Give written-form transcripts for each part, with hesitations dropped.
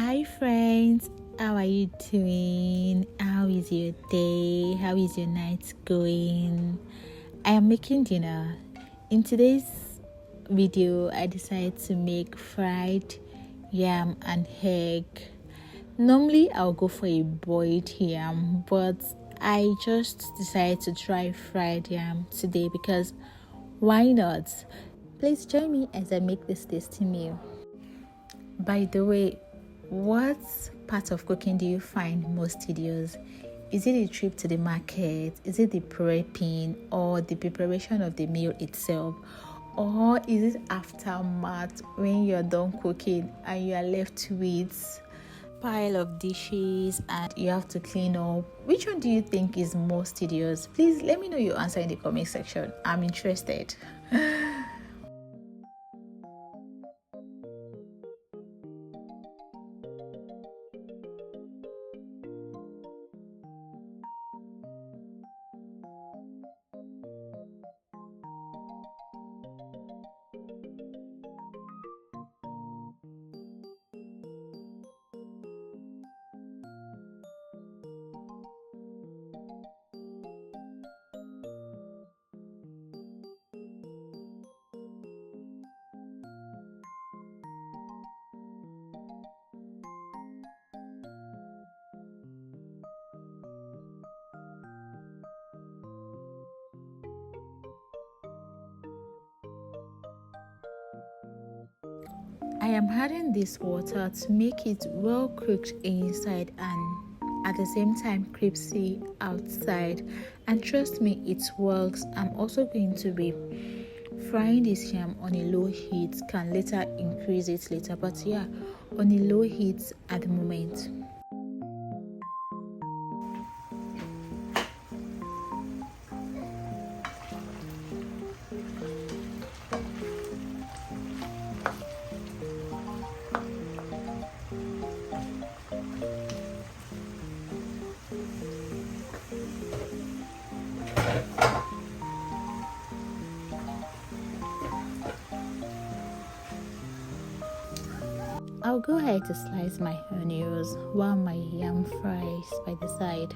Hi friends, how are you doing? How is your day? How is your night going? I am making dinner. In today's video, I decided to make fried yam and egg. Normally, I'll go for a boiled yam, but I just decided to try fried yam today because why not? Please join me as I make this tasty meal. By the way, what part of cooking do you find most tedious? Is it the trip to the market? Is it the prepping or the preparation of the meal itself? Or is it aftermath when you're done cooking and you are left with pile of dishes and you have to clean up? Which one do you think is most tedious? Please let me know your answer in the comment section. I'm interested. I am adding this water to make it well cooked inside and at the same time crispy outside, and trust me, it works. I'm also going to be frying this yam on a low heat, can later increase it later, but yeah, on a low heat at the moment. I'll go ahead to slice my onions while my yam fries by the side.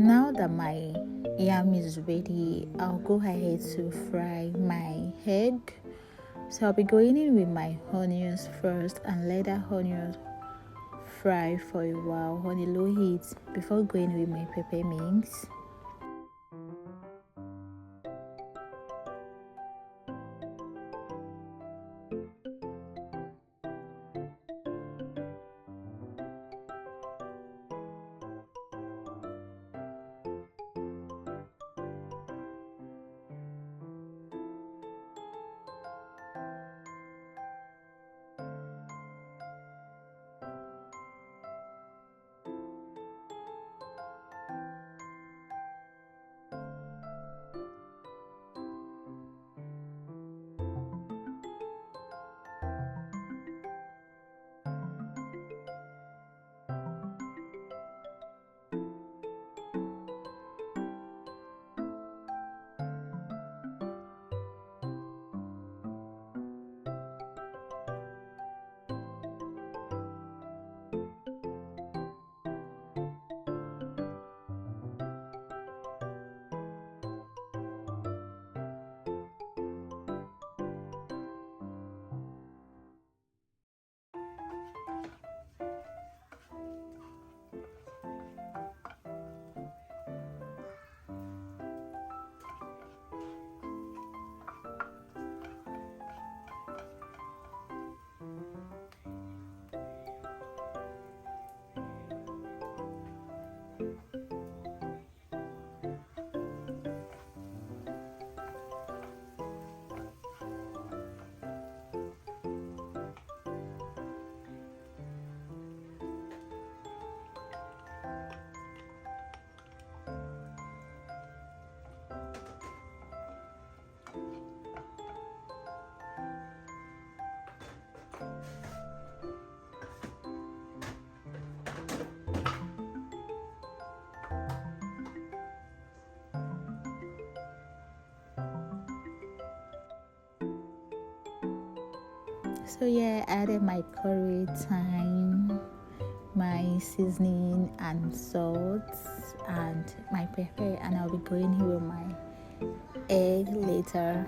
Now that my yam is ready, I'll go ahead to fry my egg. So I'll be going in with my onions first and let the onions fry for a while on a low heat before going with my pepper mix. So yeah, I added my curry, thyme, my seasoning and salt and my pepper, and I'll be going here with my egg later.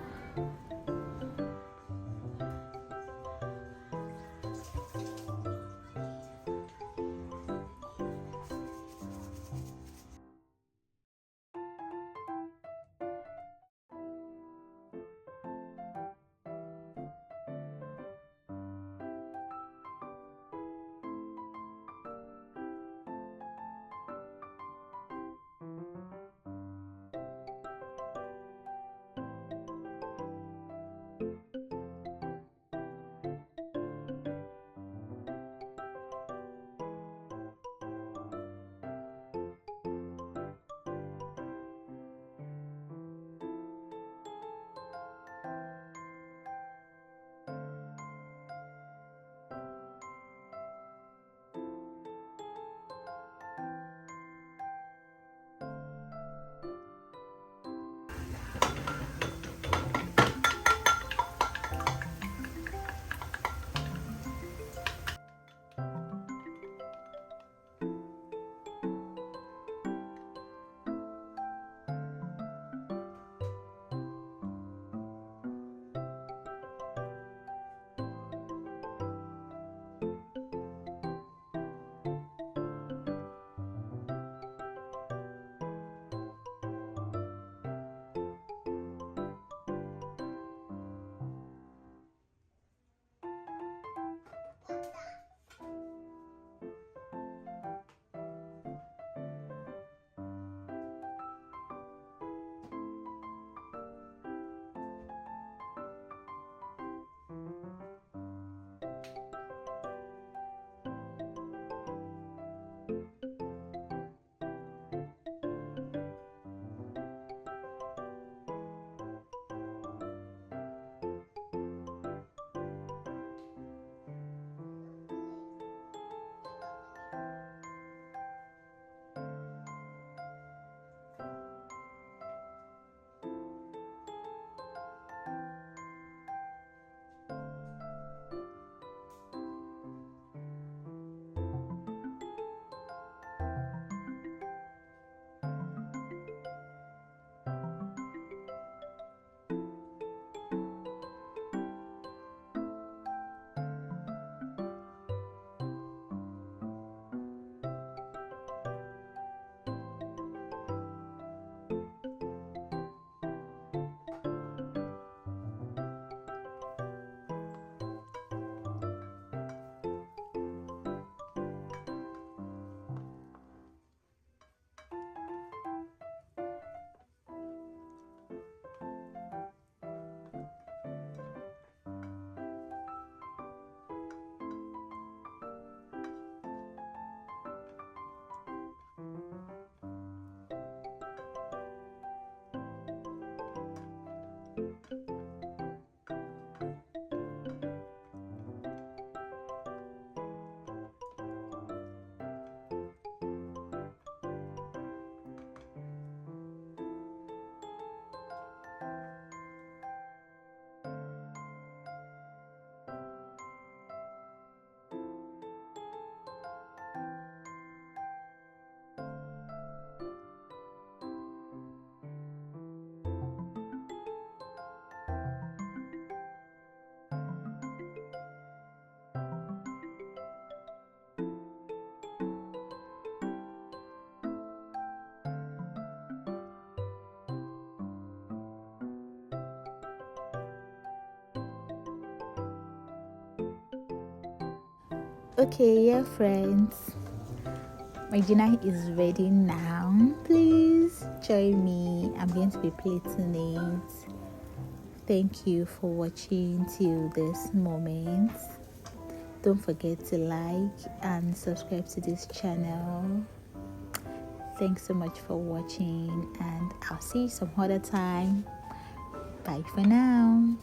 Okay, yeah, friends, my dinner is ready now. Please join me. I'm going to be plating it. Thank you for watching till this moment. Don't forget to like and subscribe to this channel. Thanks so much for watching, and I'll see you some other time. Bye for now.